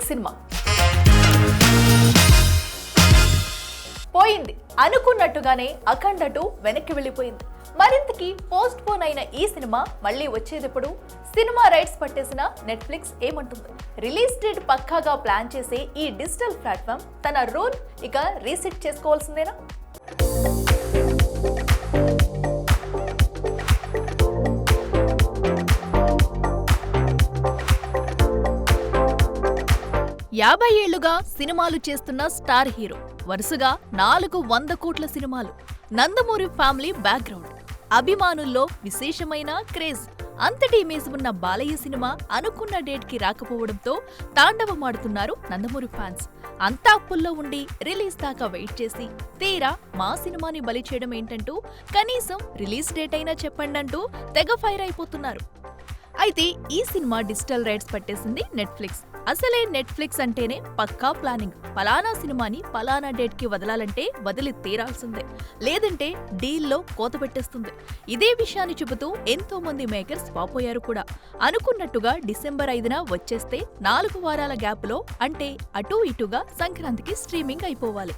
Cinema పోయింది. అనుకున్నట్టుగానే అఖండ 2 వెనక్కి వెళ్ళిపోయింది. మరింతకి పోస్ట్ పోన్ అయిన ఈ సినిమా మళ్ళీ వచ్చేదెప్పుడు? సినిమా రైట్స్ పట్టేసిన నెట్ఫ్లిక్స్ ఏమంటుంది? రిలీజ్ డేట్ పక్కాగా ప్లాన్ చేసే ఈ డిజిటల్ ప్లాట్ఫామ్ తన రూల్ ఇక రీసెట్ చేసుకోవాల్సిందేనా? యాభై ఏళ్లుగా సినిమాలు చేస్తున్న స్టార్ హీరో, వరుసగా 400 కోట్ల సినిమాలు, నందమూరి ఫ్యామిలీ బ్యాక్గ్రౌండ్, అభిమానుల్లో విశేషమైన క్రేజ్, అంతటి ఇమేజ్ ఉన్న బాలయ్య సినిమా అనుకున్న డేట్ కి రాకపోవడంతో తాండవమాడుతున్నారు నందమూరి ఫ్యాన్స్. అంతా అప్పుల్లో ఉండి రిలీజ్ దాకా వెయిట్ చేసి తీరా మా సినిమాని బలి చేయడం ఏంటంటూ కనీసం రిలీజ్ డేట్ అయినా చెప్పండంటూ తెగ ఫైర్ అయిపోతున్నారు. అయితే ఈ సినిమా డిజిటల్ రైట్స్ పట్టేసింది నెట్ఫ్లిక్స్. అసలే నెట్ఫ్లిక్స్ అంటేనే పక్కా ప్లానింగ్. పలానా సినిమాని పలానా డేట్ కి వదలాలంటే వదిలి తీరాల్సిందే, లేదంటే డీల్లో కోత పెట్టేస్తుంది. ఇదే విషయాన్ని చెబుతూ ఎంతో మంది మేకర్స్ వాపోయారు కూడా. అనుకున్నట్టుగా డిసెంబర్ 5న వచ్చేస్తే 4 వారాల గ్యాప్లో, అంటే అటూ ఇటుగా సంక్రాంతికి స్ట్రీమింగ్ అయిపోవాలి.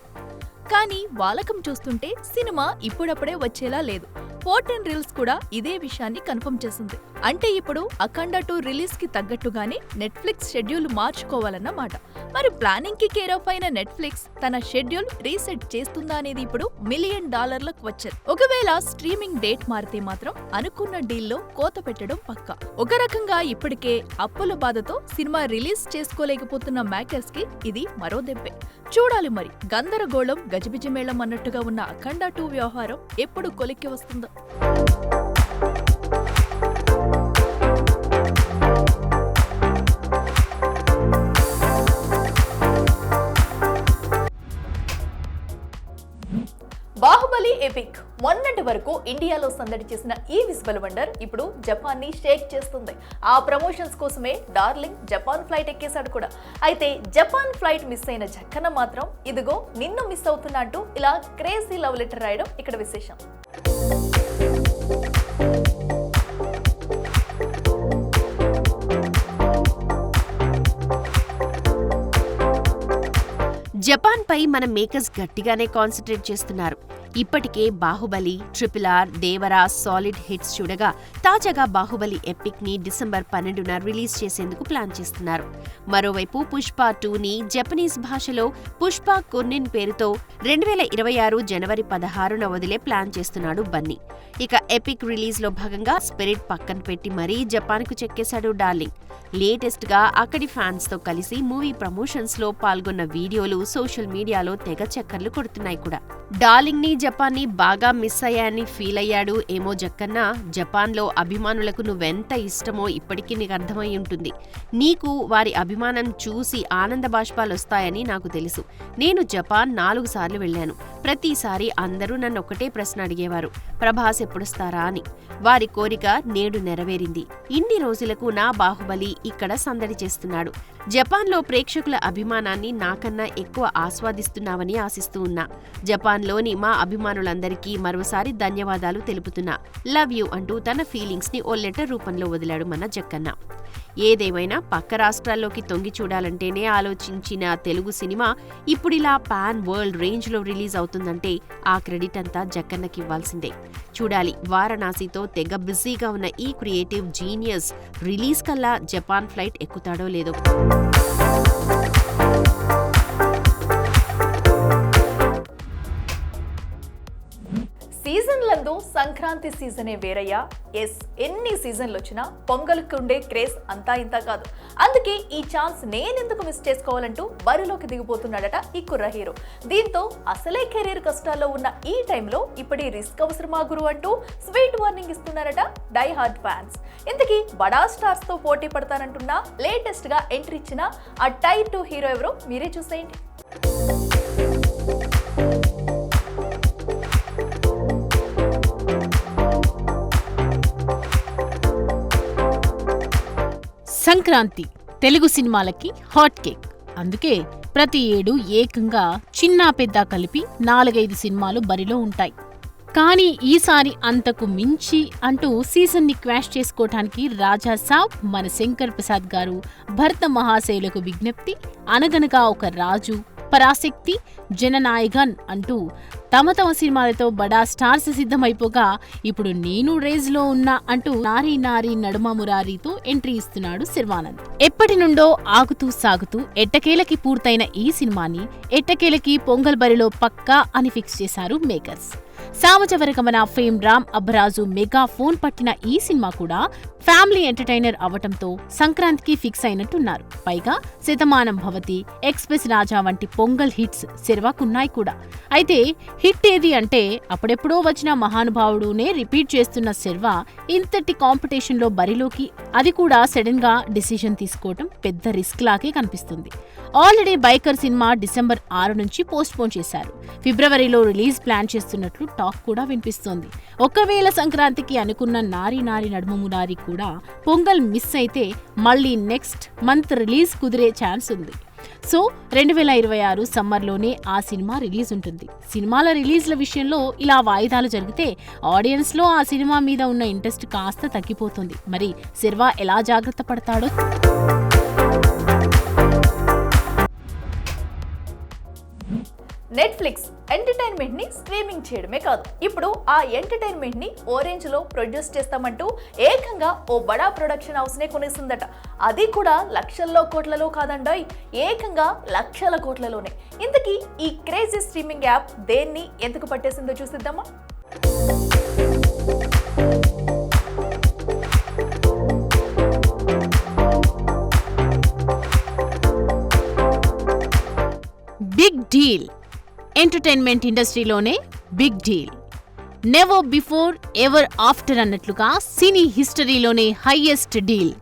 కానీ వాలకం చూస్తుంటే సినిమా ఇప్పుడప్పుడే వచ్చేలా లేదు. 14 రీల్స్ కూడా ఇదే విషయాన్ని కన్ఫర్మ్ చేసింది. అంటే ఇప్పుడు అఖండ 2 రిలీజ్ కి తగ్గట్టుగానే నెట్ఫ్లిక్స్ షెడ్యూల్ మార్చుకోవాలన్నమాట. మరి ప్లానింగ్ కి కేర్ ఆఫ్ అయిన నెట్ఫ్లిక్స్ తన షెడ్యూల్ రీసెట్ చేస్తుందా అనేది ఇప్పుడు $1 మిలియన్ క్వశ్చన్. ఒకవేళ స్ట్రీమింగ్ డేట్ మారితే మాత్రం అనుకున్న డీల్లో కోత పెట్టడం పక్కా. ఒక రకంగా ఇప్పటికే అప్పుల బాధతో సినిమా రిలీజ్ చేసుకోలేకపోతున్న మేకర్స్ కి ఇది మరో దెబ్బే. చూడాలి మరి, గందరగోళం గజిబిజిమేళం అన్నట్టుగా ఉన్న అఖండ 2 వ్యవహారం ఎప్పుడు కొలిక్కి వస్తుందో. బాహుబలి ఎపిక్ మొన్నటి వరకు ఇండియాలో సందడి చేసిన ఈ విజువల్ వండర్ ఇప్పుడు జపాన్ ని షేక్ చేస్తుంది. ఆ ప్రమోషన్స్ కోసమే డార్లింగ్ జపాన్ ఫ్లైట్ ఎక్కేశాడు కూడా. అయితే జపాన్ ఫ్లైట్ మిస్ అయిన జక్కన మాత్రం ఇదిగో నిన్ను మిస్ అవుతున్నా అంటూ ఇలా క్రేజీ లవ్ లెటర్ రాయడం ఇక్కడ విశేషం. జపాన్ పై మన మేకర్స్ గట్టిగానే కాన్సంట్రేట్ చేస్తున్నారు. ఇప్పటికే Baahubali, RRR, Devara solid hits చూడగా తాజాగా బాహుబలి ఎపిక్ ని డిసెంబర్ 12న రిలీజ్ చేసేందుకు ప్లాన్ చేస్తున్నారు. మరోవైపు పుష్ప 2ని జపనీస్ భాషలో పుష్ప కుర్నిన్ పేరుతో 2026 జనవరి 16న వదిలే ప్లాన్ చేస్తున్నాడు బన్నీ. ఇక ఎపిక్ రిలీజ్ లో భాగంగా స్పిరిట్ పక్కన పెట్టి మరీ జపాన్ కు చెక్కేశాడు డార్లింగ్. లేటెస్ట్ గా అక్కడి ఫ్యాన్స్ తో కలిసి మూవీ ప్రమోషన్స్ లో పాల్గొన్న వీడియోలు సోషల్ మీడియాలో తెగ చక్కర్లు కొడుతున్నాయి కూడా. డార్లింగ్ ని జపాన్ ని బాగా మిస్ అయ్యాని ఫీల్ అయ్యాడు ఏమో జక్కన్న. జపాన్ లో అభిమానులకు నువ్వెంత ఇష్టమో ఇప్పటికీ నీకు అర్థమై ఉంటుంది. నీకు వారి అభిమానం చూసి ఆనంద బాష్పాలొస్తాయని నాకు తెలుసు. నేను జపాన్ 4 సార్లు వెళ్లాను. ప్రతిసారి అందరూ నన్ను ఒకటే ప్రశ్న అడిగేవారు, ప్రభాస్ ఎప్పుడొస్తారా అని. వారి కోరిక నేడు నెరవేరింది. ఇన్ని రోజులకు నా బాహుబలి ఇక్కడ సందడి చేస్తున్నాడు. జపాన్లో ప్రేక్షకుల అభిమానాన్ని నాకన్నా ఎక్కువ ఆస్వాదిస్తున్నావని ఆశిస్తూ ఉన్నా. జపాన్లోని మా అభిమానులందరికీ మరోసారి ధన్యవాదాలు తెలుపుతున్నా. లవ్ యూ అంటూ తన ఫీలింగ్స్ ని ఓ లెటర్ రూపంలో వదిలాడు మన జక్కన్న. ఏదేమైనా పక్క రాష్ట్రాల్లోకి తొంగి చూడాలంటేనే ఆలోచించిన తెలుగు సినిమా ఇప్పుడిలా పాన్ వరల్డ్ రేంజ్ లో రిలీజ్ అవుతుందంటే ఆ క్రెడిట్ అంతా జక్కన్నకి ఇవ్వాల్సిందే. చూడాలి, వారణాసితో తెగ బిజీగా ఉన్న ఈ క్రియేటివ్ జీనియస్ రిలీజ్ కల్లా జపాన్ ఫ్లైట్ ఎక్కుతాడో లేదో. సీజన్లందు సంక్రాంతి సీజనే వేరయ్యా. ఎన్ని సీజన్లు వచ్చినా పొంగల్కి ఉండే క్రేజ్ అంతా ఇంతా కాదు. అందుకే ఈ ఛాన్స్ నేనెందుకు మిస్ చేసుకోవాలంటూ బరిలోకి దిగిపోతున్నాడట ఈ కుర్ర హీరో. దీంతో అసలే కెరీర్ కష్టాల్లో ఉన్న ఈ టైంలో ఇప్పటి రిస్క్ అవసరమా గురు అంటూ స్వీట్ వార్నింగ్ ఇస్తున్నారట డై హార్డ్ ఫ్యాన్స్. ఇంతకీ బడా స్టార్స్ తో పోటీ పడతానంటున్నా లేటెస్ట్ గా ఎంట్రీ ఇచ్చిన ఆ టైర్ 2 హీరో ఎవరో మీరే చూసేయండి. సంక్రాంతి తెలుగు సినిమాలకి హాట్ కేక్. అందుకే ప్రతి ఏడు ఏకంగా చిన్నా పెద్ద కలిపి 4-5 సినిమాలు బరిలో ఉంటాయి. కానీ ఈసారి అంతకు మించి అంటూ సీజన్ ని క్వాష్ చేసుకోవటానికి రాజా సాబ్ మన శంకర్ ప్రసాద్ గారు భరత మహాశయులకు విజ్ఞప్తి, అనగనగా ఒక రాజు, పరాశక్తి, జననాయగన్ అంటూ తమ సినిమాలతో బడా స్టార్స్ సిద్ధమైపోగా ఇప్పుడు నేను రేజ్ లో ఉన్నా అంటూ నారీ నారీ నడుమ మురారీతో ఎంట్రీ ఇస్తున్నాడు శర్వానంద్. ఎప్పటి నుండో ఆగుతూ సాగుతూ ఎట్టకేలకి పూర్తయిన ఈ సినిమాని ఎట్టకేలకి పొంగల్ బరిలో పక్కా అని ఫిక్స్ చేశారు makers. Samajavaragamana fame Ram Abbaraju mega phone పట్టిన ఈ సినిమా కూడా ఫ్యామిలీ ఎంటర్టైనర్ అవటంతో సంక్రాంతికి ఫిక్స్ అయినట్టున్నారు. పైగా శతమానం భవతి, ఎక్స్ప్రెస్ రాజా వంటి పొంగల్ హిట్స్ శర్వాకున్నాయి కూడా. అయితే హిట్ ఏది అంటే అప్పుడెప్పుడో వచ్చిన మహానుభావుడునే రిపీట్ చేస్తున్న శర్వా ఇంతటి కాంపిటీషన్ లో బరిలోకి, అది కూడా సడన్ గా డిసిజన్ తీసుకోవటం పెద్ద రిస్క్ లాగే కనిపిస్తుంది. ఆల్రెడీ బైకర్ సినిమా డిసెంబర్ 6 నుంచి పోస్ట్ పోన్ చేశారు. ఫిబ్రవరిలో రిలీజ్ ప్లాన్ చేస్తున్నట్లు టాక్ కూడా వినిపిస్తోంది. ఒకవేళ సంక్రాంతికి అనుకున్న నారీ నారీ నడుమ మురారి కూడా పొంగల్ మిస్ అయితే మళ్ళీ నెక్స్ట్ మంత్ రిలీజ్ కుదిరే ఛాన్స్ ఉంది. సో 2026 సమ్మర్లోనే ఆ సినిమా రిలీజ్ ఉంటుంది. సినిమాల రిలీజ్ల విషయంలో ఇలా వాయిదాలు జరిగితే ఆడియన్స్ లో ఆ సినిమా మీద ఉన్న ఇంట్రెస్ట్ కాస్త తగ్గిపోతుంది. మరి శర్వా ఎలా జాగ్రత్త పడతాడో. నెట్ఫ్లిక్స్ ఎంటర్టైన్మెంట్ ని స్ట్రీమింగ్ చేయడమే కాదు, ఇప్పుడు ఆ ఎంటర్టైన్మెంట్ ని ఓరెంజ్ లో ప్రొడ్యూస్ చేస్తామంటూ ఏకంగా ఓ బడా ప్రొడక్షన్ హౌస్ నే కొనేసిందట. అది కూడా లక్షల్లో కోట్లలో కాదండోయ్, ఏకంగా లక్షల కోట్లలోనే. ఇంతకీ ఈ క్రేజీ స్ట్రీమింగ్ యాప్ దేన్ని ఎందుకు పట్టేసిందో చూసిద్దామా. Big deal. ఎంటర్టైన్మెంట్ ఇండస్ట్రీలోనే big deal. Never before ever after అన్నట్లుగా సినీ హిస్టరీలోనే హైయెస్ట్ డీల్.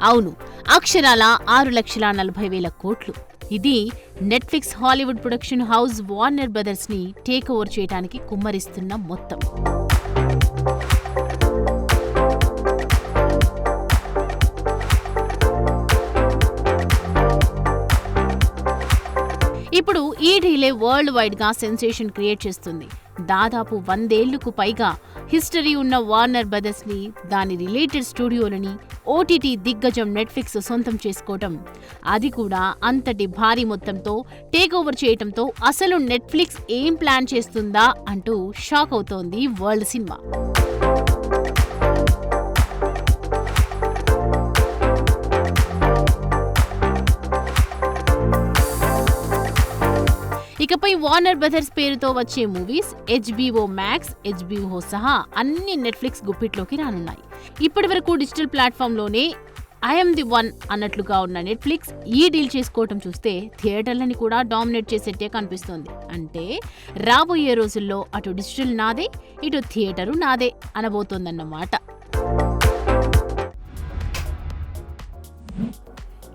అవును, అక్షరాల 6,40,000 కోట్లు. ఇది Netflix Hollywood production house Warner brothers ని టేక్ ఓవర్ చేయడానికి కుమ్మరిస్తున్న మొత్తం. ఇప్పుడు ఈ డీలే వరల్డ్ వైడ్ గా సెన్సేషన్ క్రియేట్ చేస్తుంది. దాదాపు 100 ఏళ్లకు పైగా హిస్టరీ ఉన్న వార్నర్ బ్రదర్స్ ని, దాని రిలేటెడ్ స్టూడియోలని ఓటీటీ దిగ్గజం నెట్ఫ్లిక్స్ సొంతం చేసుకోవటం, అది కూడా అంతటి భారీ మొత్తంతో టేక్ ఓవర్ చేయటంతో అసలు నెట్ఫ్లిక్స్ ఏం ప్లాన్ చేస్తుందా అంటూ షాక్ అవుతోంది వరల్డ్ సినిమా. ఇకపై వార్నర్ బ్రదర్స్ పేరుతో వచ్చే మూవీస్ HBO మ్యాక్స్, HBO సహా అన్ని నెట్ఫ్లిక్స్ గుప్పిట్లోకి రానున్నాయి. ఇప్పటి వరకు డిజిటల్ ప్లాట్ఫామ్లోనే ఐఎమ్ ది వన్ అన్నట్లుగా ఉన్న నెట్ఫ్లిక్స్ ఈ డీల్ చేసుకోవటం చూస్తే థియేటర్లని కూడా డామినేట్ చేసేట్టే కనిపిస్తోంది. అంటే రాబోయే రోజుల్లో అటు డిజిటల్ నాదే, ఇటు థియేటరు నాదే అనబోతోందన్నమాట.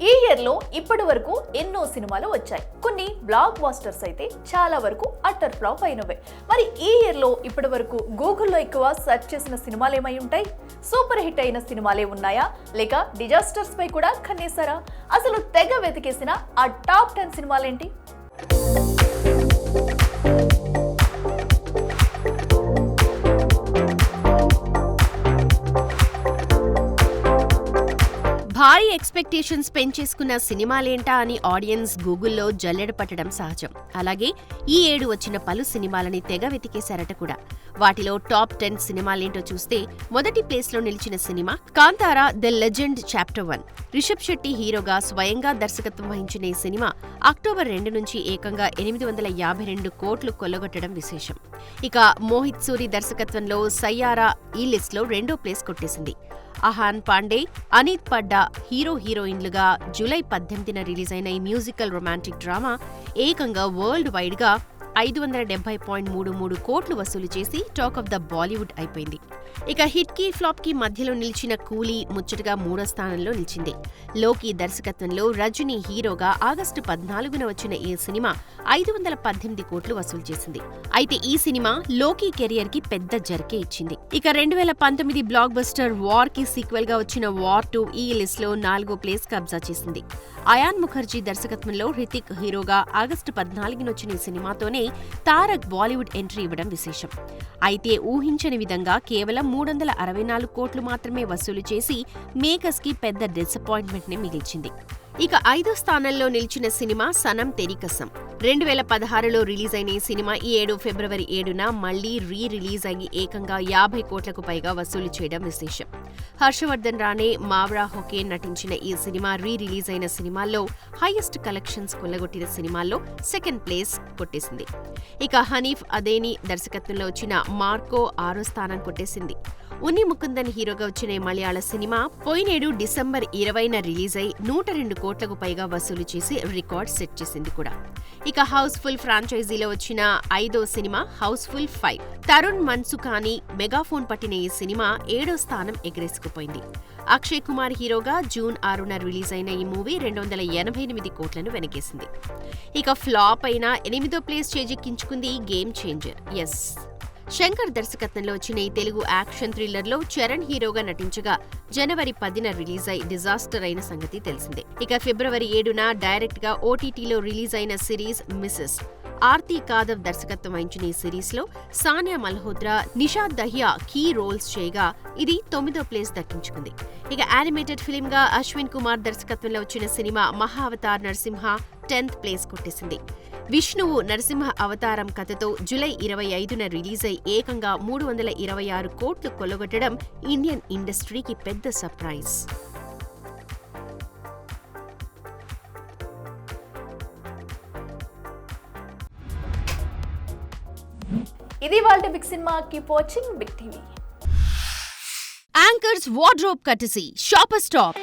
ఈ ఇయర్ లో ఇప్పటి వరకు ఎన్నో సినిమాలు వచ్చాయి. కొన్ని బ్లాక్ బాస్టర్స్ అయితే చాలా వరకు అట్టర్ ఫ్లాప్ అయినవే. మరి ఈ ఇయర్ లో ఇప్పటి వరకు గూగుల్లో ఎక్కువ సెర్చ్ చేసిన సినిమాలు ఏమై ఉంటాయి? సూపర్ హిట్ అయిన సినిమాలే ఉన్నాయా, లేక డిజాస్టర్స్ పై కూడా కన్నేశారా? అసలు తెగ వెతికేసిన ఆ టాప్ 10 సినిమాలేంటి? భారీ ఎక్స్పెక్టేషన్స్ పెంచేసుకున్న సినిమాలేంటా అని ఆడియన్స్ గూగుల్లో జల్లెడ పట్టడం సహజం. అలాగే ఈ ఏడు వచ్చిన పలు సినిమాలని తెగ వెతికేశారట కూడా. వాటిలో టాప్ 10 సినిమాలేంటో చూస్తే మొదటి ప్లేస్లో నిలిచిన cinema Kantara the legend chapter 1. Rishab Shetty హీరోగా స్వయంగా దర్శకత్వం వహించిన ఈ సినిమా అక్టోబర్ 2 నుంచి ఏకంగా 852 కోట్లు కొల్లగొట్టడం విశేషం. ఇక మోహిత్ సూరి దర్శకత్వంలో సయ్యారా ఈ లిస్ట్లో 2వ ప్లేస్ కొట్టేసింది. అహాన్ పాండే, అనీత్ పడ్డా హీరోయిన్లుగా జూలై 18న రిలీజ్ అయిన ఈ మ్యూజికల్ రొమాంటిక్ డ్రామా ఏకంగా వరల్డ్ వైడ్ గా 570.33 కోట్లు వసూలు చేసి టాక్ ఆఫ్ ద బాలీవుడ్ అయిపోయింది. ఇక హిట్ కి ఫ్లాప్ కి మధ్యలో నిలిచిన కూలీ ముచ్చటగా 3వ స్థానంలో నిలిచింది. లోకీ దర్శకత్వంలో రజనీ హీరోగా ఆగస్టు 14న వచ్చిన ఈ సినిమా 518 కోట్లు వసూలు చేసింది. అయితే ఈ సినిమా లోకీ కెరియర్ కి పెద్ద జర్కే ఇచ్చింది. ఇక 2019 బ్లాక్ బస్టర్ వార్ కి సీక్వెల్ గా వచ్చిన వార్ 2 ఈ లిస్ట్ లో 4వ ప్లేస్ కబ్జా చేసింది. అయాన్ ముఖర్జీ దర్శకత్వంలో హృతిక్ హీరోగా ఆగస్టు 14న వచ్చిన ఈ సినిమాతోనే రాగానే తారక్ బాలీవుడ్ ఎంట్రీ ఇవ్వడం విశేషం. అయితే ఊహించని విధంగా కేవలం 364 కోట్లు మాత్రమే వసూలు చేసి మేకర్స్ కి పెద్ద డిసప్పాయింట్మెంట్ ని మిగిల్చింది. ఇక 5వ స్థానంలో నిలిచిన సినిమా సనం తెరి కసం. 2016లో రిలీజ్ అయిన ఈ సినిమా ఈ ఏడు ఫిబ్రవరి 7న మళ్లీ రిలీజ్ అయ్యి ఏకంగా 50 కోట్లకు పైగా వసూలు చేయడం విశేషం. హర్షవర్ధన్ రానే, మావ్రా హొకేన్ నటించిన ఈ సినిమా రిలీజ్ అయిన సినిమాల్లో హైయెస్ట్ కలెక్షన్స్ కొల్లగొట్టిన సినిమాల్లో సెకండ్ ప్లేస్ కొట్టేసింది. ఇక హనీఫ్ అదేని దర్శకత్వంలో వచ్చిన మార్కో 6వ స్థానం కొట్టేసింది. ఉన్ని ముకుందన్ హీరోగా వచ్చిన ఈ మలయాళ సినిమా పోయినేడు డిసెంబర్ 20న రిలీజ్ అయి 102 కోట్లకు పైగా వసూలు చేసి రికార్డ్ సెట్ చేసింది కూడా. ఇక హౌస్ఫుల్ ఫ్రాంచైజీలో వచ్చిన 5వ సినిమా హౌస్ఫుల్ 5. తరుణ్ మన్సుఖాని మెగాఫోన్ పట్టిన ఈ సినిమా 7వ స్థానం ఎగరేసుకుపోయింది. అక్షయ్ కుమార్ హీరోగా జూన్ 6న రిలీజ్ అయిన ఈ మూవీ 288 కోట్లను వెనకేసింది. ఇక ఫ్లాప్ అయిన 8వ ప్లేస్ చేజిక్కించుకుంది గేమ్ చేంజర్. ఎస్, శంకర్ దర్శకత్వంలో వచ్చిన ఈ తెలుగు యాక్షన్ థ్రిల్లర్లో చరణ్ హీరోగా నటించగా జనవరి 10న రిలీజ్ అయి డిజాస్టర్ అయిన సంగతి తెలిసిందే. ఇక ఫిబ్రవరి 7న డైరెక్ట్ గా ఓటీటీలో రిలీజ్ అయిన సిరీస్ మిసెస్. ఆర్తి కాదవ్ దర్శకత్వం వహించిన ఈ సిరీస్ లో సానియా మల్హోత్రా, నిషాద్ దహియా కీ రోల్స్ చేయగా ఇది 9వ ప్లేస్ దక్కించుకుంది. ఇక యానిమేటెడ్ ఫిల్మ్ గా అశ్విన్ కుమార్ దర్శకత్వంలో వచ్చిన సినిమా మహా అవతార్ నరసింహ 10th ప్లేస్ కొట్టేసింది. విష్ణువు నరసింహ అవతారం కథతో జూలై 25న రిలీజ్ అయి ఏకంగా 326 కోట్లు కొల్లగొట్టడం ఇండియన్ ఇండస్ట్రీకి పెద్ద సర్ప్రైజ్. ఇది వాళ్ళ big cinema. Keep watching big TV. Anchors wardrobe courtesy shopper stop.